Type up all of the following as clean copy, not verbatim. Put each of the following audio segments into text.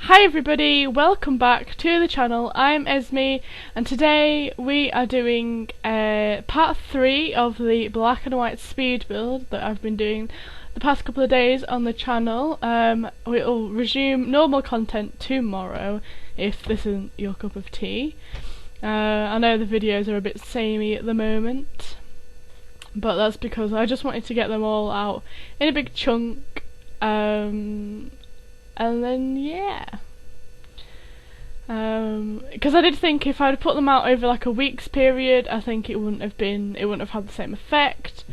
Hi everybody, welcome back to the channel. I'm Esme and today we are doing part 3 of the black and white speed build that I've been doing the past couple of days on the channel. We'll resume normal content tomorrow if this isn't your cup of tea. I know the videos are a bit samey at the moment, but that's because I just wanted to get them all out in a big chunk. And then yeah, because I did think if I'd put them out over like a week's period, I think it wouldn't have had the same effect,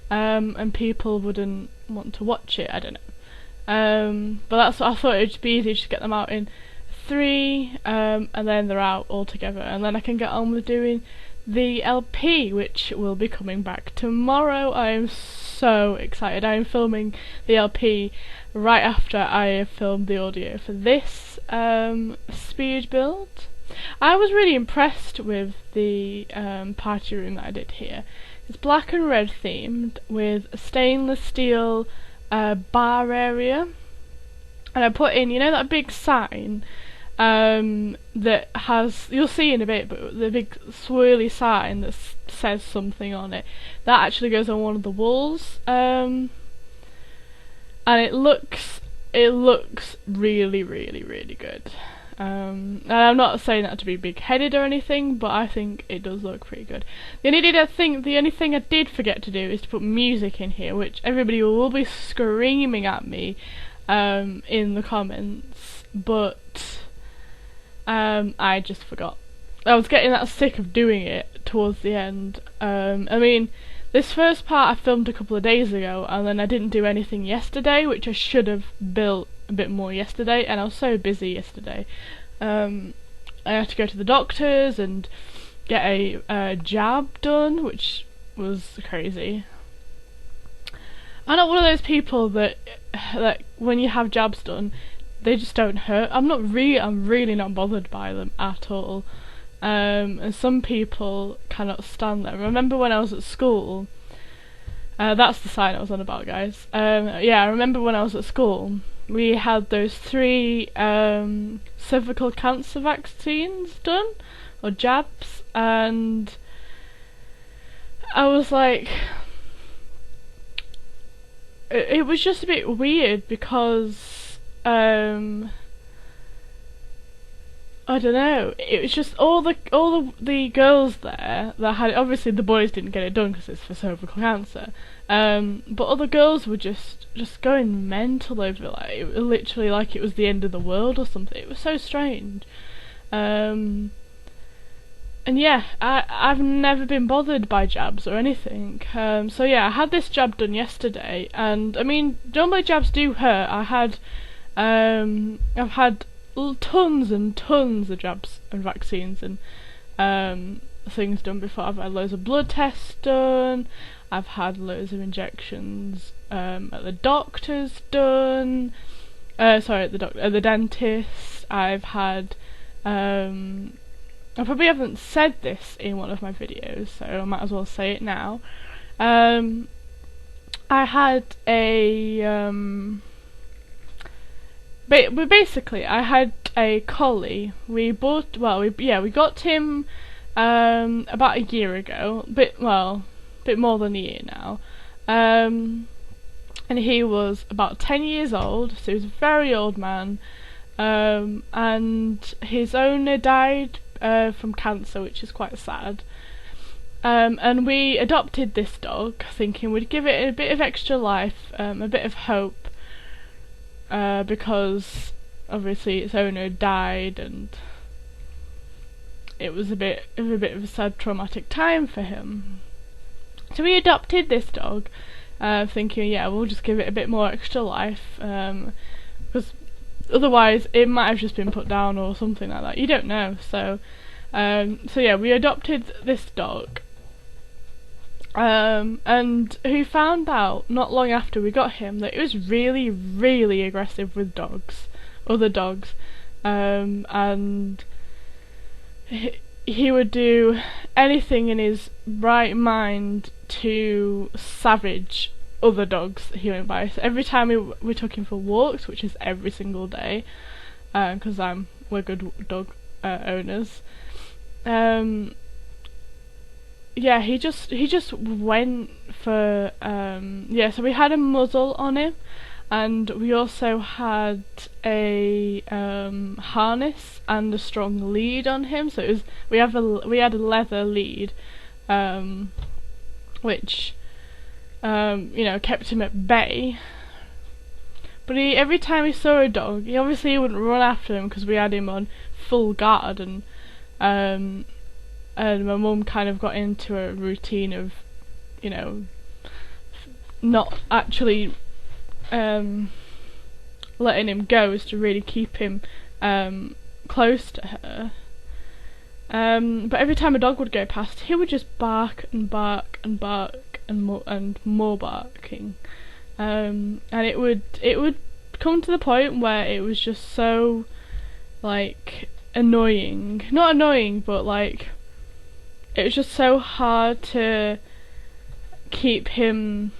and people wouldn't want to watch it. I don't know, but that's what I thought. It'd be easy to just get them out in 3, and then they're out all together, and then I can get on with doing the LP, which will be coming back tomorrow. I am so excited. I am filming the LP right after I have filmed the audio for this speed build. I was really impressed with the party room that I did here. It's black and red themed with a stainless steel bar area, and I put in, you know, that big sign that has, you'll see in a bit, but the big swirly sign that says something on it, that actually goes on one of the walls, and it looks really good. And I'm not saying that to be big-headed or anything, but I think it does look pretty good. The only thing I did forget to do is to put music in here, which everybody will be screaming at me in the comments, but I just forgot. I was getting that sick of doing it towards the end. I mean, this first part I filmed a couple of days ago, and then I didn't do anything yesterday, which I should have built a bit more yesterday, and I was so busy yesterday. I had to go to the doctor's and get a jab done, which was crazy. I'm not one of those people that when you have jabs done, they just don't hurt. I'm really not bothered by them at all. And some people cannot stand them. Remember when I was at school, that's the sign I was on about, guys. Yeah, I remember when I was at school, we had those 3 cervical cancer vaccines done, or jabs, and I was like, it was just a bit weird because I don't know. It was just all the girls there that had, obviously the boys didn't get it done because it's for cervical cancer. But all the girls were just going mental over it, like it was literally like it was the end of the world or something. It was so strange. And yeah, I've never been bothered by jabs or anything. So yeah, I had this jab done yesterday, and I mean, normally jabs do hurt. I've had tons and tons of jabs and vaccines and things done before. I've had loads of blood tests done. I've had loads of injections at the doctor's done. At the dentist. I've had. I probably haven't said this in one of my videos, so I might as well say it now. I had I had a collie. We got him about a year ago. Bit more than a year now. And he was about 10 years old, so he was a very old man. And his owner died from cancer, which is quite sad. And we adopted this dog, thinking we'd give it a bit of extra life, a bit of hope, because obviously its owner died, and it was a bit of a sad, traumatic time for him. So we adopted this dog, thinking, yeah, we'll just give it a bit more extra life, because otherwise it might have just been put down or something like that. You don't know. So yeah, we adopted this dog. And we found out not long after we got him that he was really, really aggressive with other dogs, and he would do anything in his right mind to savage other dogs he went by. So every time we took him for walks, which is every single day, because we're good dog owners. Yeah, he just went for so we had a muzzle on him, and we also had a harness and a strong lead on him. So we had a leather lead, which kept him at bay. But every time he saw a dog, he obviously wouldn't run after him because we had him on full guard, and my mum kind of got into a routine of, not actually letting him go, is to really keep him close to her. But every time a dog would go past, he would just bark and bark and bark and more barking. And it would come to the point where it was just so, like, annoying. Not annoying, but like, it was just so hard to keep him.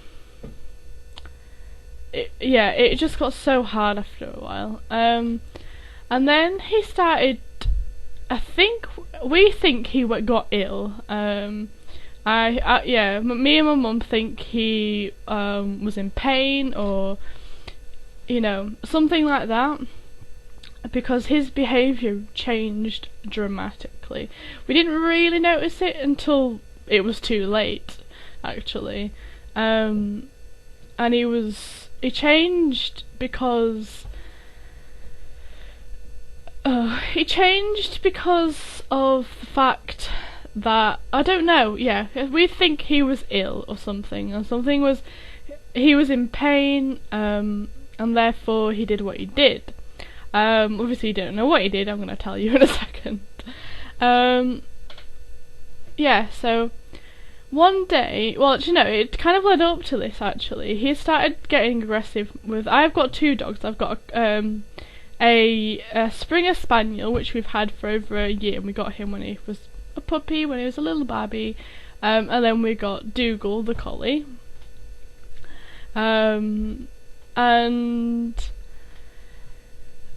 It just got so hard after a while. And then he started. We think he got ill. Me and my mum think he was in pain, or something like that, because his behaviour changed dramatically. We didn't really notice it until it was too late, actually. And he changed because of the fact that, I don't know, we think he was ill or something, he was in pain, and therefore he did what he did. Obviously you don't know what he did, I'm going to tell you in a second. So one day, it kind of led up to this, actually. He started getting aggressive I've got two dogs. I've got a Springer Spaniel, which we've had for over a year, and we got him when he was a puppy, when he was a little baby, and then we got Dougal, the collie. And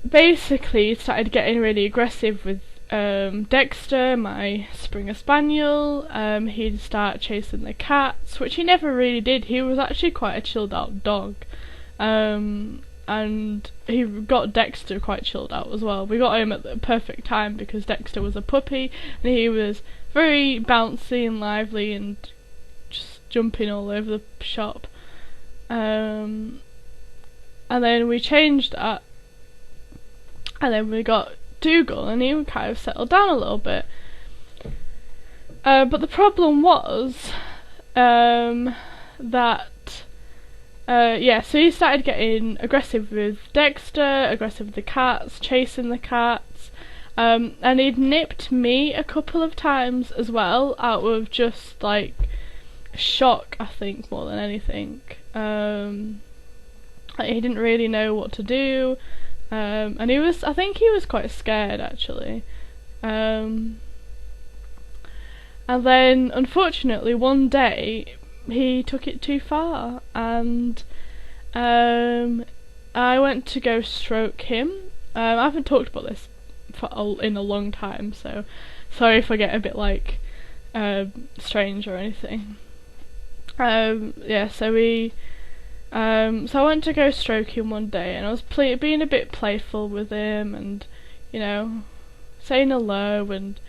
basically started getting really aggressive with Dexter, my Springer Spaniel. He'd start chasing the cats, which he never really did. He was actually quite a chilled out dog, and he got Dexter quite chilled out as well. We got him at the perfect time because Dexter was a puppy and he was very bouncy and lively and just jumping all over the shop. And then we changed that, and then we got Dougal, and he kind of settled down a little bit. But the problem was so he started getting aggressive with Dexter, aggressive with the cats, chasing the cats, and he'd nipped me a couple of times as well, out of just like shock, I think, more than anything. He didn't really know what to do, and I think he was quite scared, actually. And then, unfortunately, one day he took it too far, and I went to go stroke him. I haven't talked about this in a long time, so sorry if I get a bit like strange or anything. So I went to go stroke him one day, and I was being a bit playful with him, and saying hello and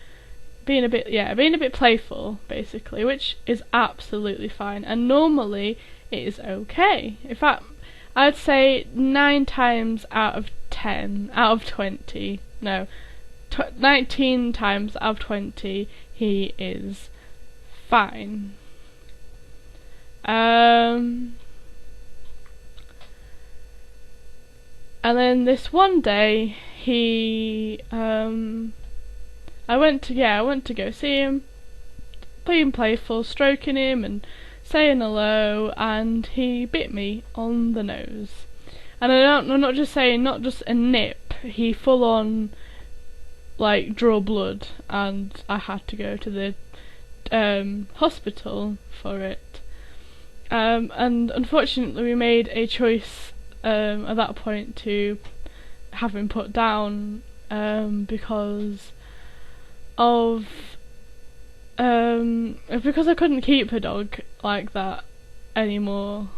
being a bit playful, basically, which is absolutely fine, and normally it is okay. In fact, I'd say 9 times out of 20, 19 times out of 20, he is fine. And then this one day, I went to go see him, being playful, stroking him and saying hello, and he bit me on the nose. And I'm not just saying, not just a nip, he full on like draw blood, and I had to go to the hospital for it. And unfortunately we made a choice at that point to having put down because of because I couldn't keep a dog like that anymore.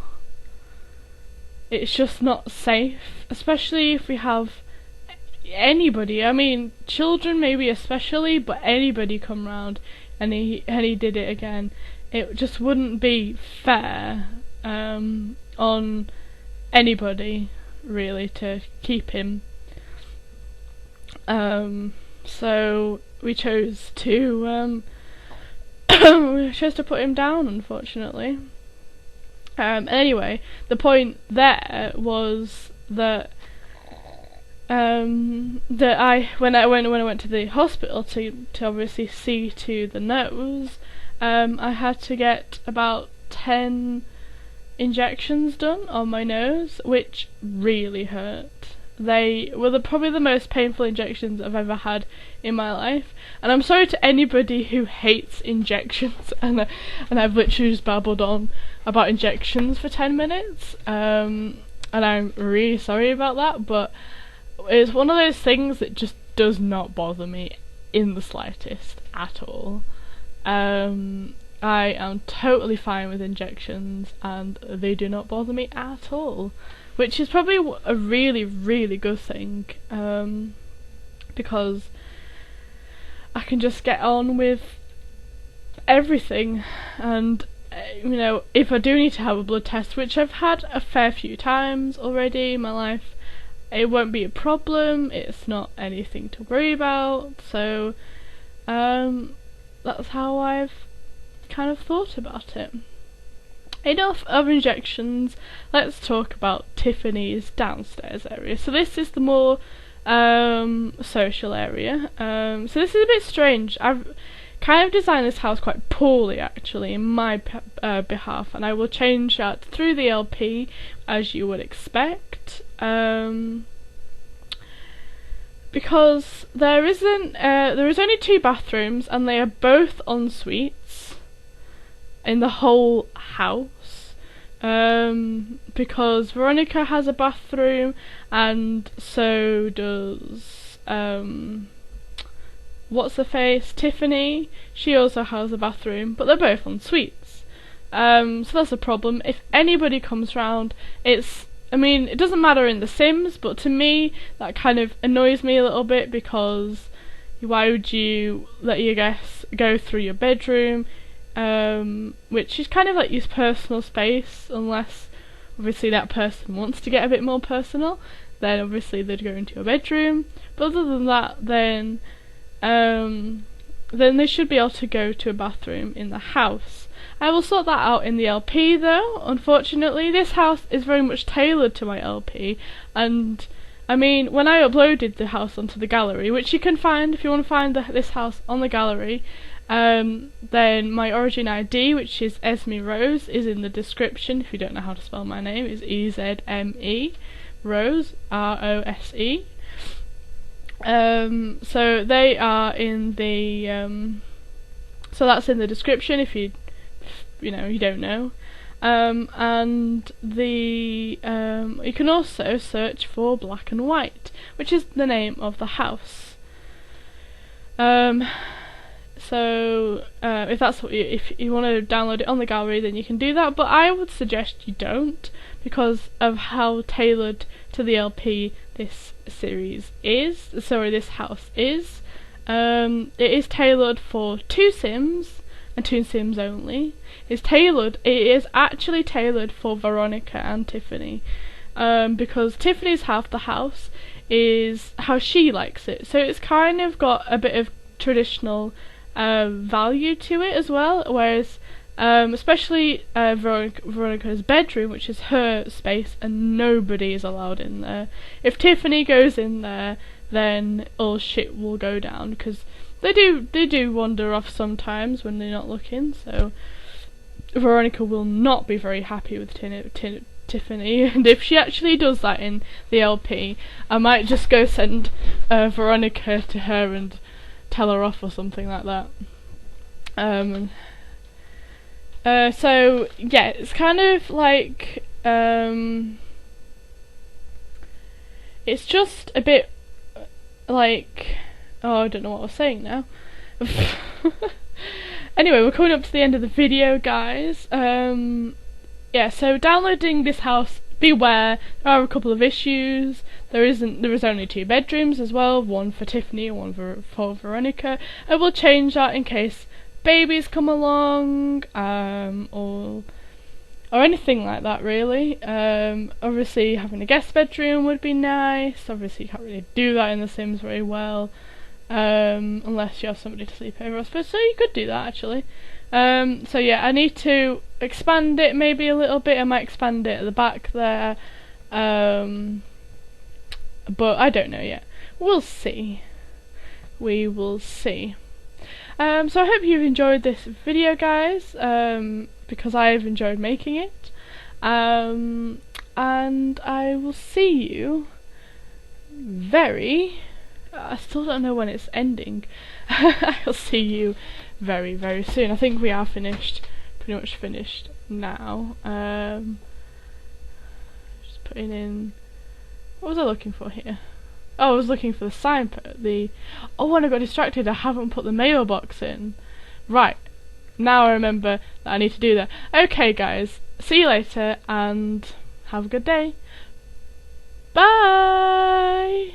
It's just not safe, especially if we have anybody. I mean, children maybe especially, but anybody come round and he did it again. It just wouldn't be fair on anybody really to keep him. So we chose to put him down, unfortunately. Anyway, the point there was that when I went to the hospital to obviously see to the nose, I had to get about 10 injections done on my nose, which really hurt. They were probably the most painful injections I've ever had in my life, and I'm sorry to anybody who hates injections, and I've literally just babbled on about injections for 10 minutes, and I'm really sorry about that, but it's one of those things that just does not bother me in the slightest at all. I am totally fine with injections, and they do not bother me at all, which is probably a really, really good thing, because I can just get on with everything, and if I do need to have a blood test, which I've had a fair few times already in my life, it won't be a problem. It's not anything to worry about. So that's how I've kind of thought about it. Enough of injections, let's talk about Tiffany's downstairs area. So this is the more social area. So this is a bit strange. I've kind of designed this house quite poorly, actually, in my behalf, and I will change that through the LP, as you would expect, because there is only 2 bathrooms, and they are both en suites in the whole house, because Veronica has a bathroom, and so does what's her face, Tiffany. She also has a bathroom, but they're both en suites. So that's a problem. If anybody comes round, it doesn't matter in The Sims, but to me that kind of annoys me a little bit, because why would you let your guests go through your bedroom, which is kind of like your personal space, unless obviously that person wants to get a bit more personal, then obviously they'd go into your bedroom. But other than that, then they should be able to go to a bathroom in the house. I will sort that out in the LP though. Unfortunately, this house is very much tailored to my LP, and when I uploaded the house onto the gallery, which you can find if you want to find this house on the gallery, then my origin ID, which is EzmeRose, is in the description. If you don't know how to spell my name, it's EzmeRose, ROSE. So they are in the so that's in the description if you don't know, and the you can also search for Black and White, which is the name of the house. So if you want to download it on the gallery, then you can do that, but I would suggest you don't, because of how tailored to the LP this house is. It is tailored for 2 Sims, and 2 Sims only. It is actually tailored for Veronica and Tiffany, because Tiffany's half the house is how she likes it, so it's kind of got a bit of traditional value to it as well, whereas especially Veronica's bedroom, which is her space, and nobody is allowed in there. If Tiffany goes in there, then all shit will go down, because they do wander off sometimes when they're not looking, so Veronica will not be very happy with Tiffany, and if she actually does that in the LP, I might just go send Veronica to her and tell her off or something like that. So yeah, it's kind of like it's just a bit like, oh, I don't know what I was saying now. Anyway, we're coming up to the end of the video, guys. Yeah, so downloading this house, beware, there are a couple of issues. There is only 2 bedrooms as well, one for Tiffany and one for Veronica. I will change that in case babies come along, or anything like that, really. Obviously having a guest bedroom would be nice. Obviously you can't really do that in The Sims very well, unless you have somebody to sleep over, I suppose. So you could do that, actually. So yeah, I need to expand it maybe a little bit. I might expand it at the back there, but I don't know yet. We'll see. We will see. So I hope you've enjoyed this video, guys, because I've enjoyed making it, and I will see you I still don't know when it's ending. I'll see you very, very soon. I think we are pretty much finished now. Just putting in, what was I looking for here? Oh, I was looking for the sign, oh, when I got distracted, I haven't put the mailbox in. Right, now I remember that I need to do that. Okay, guys, see you later, and have a good day. Bye!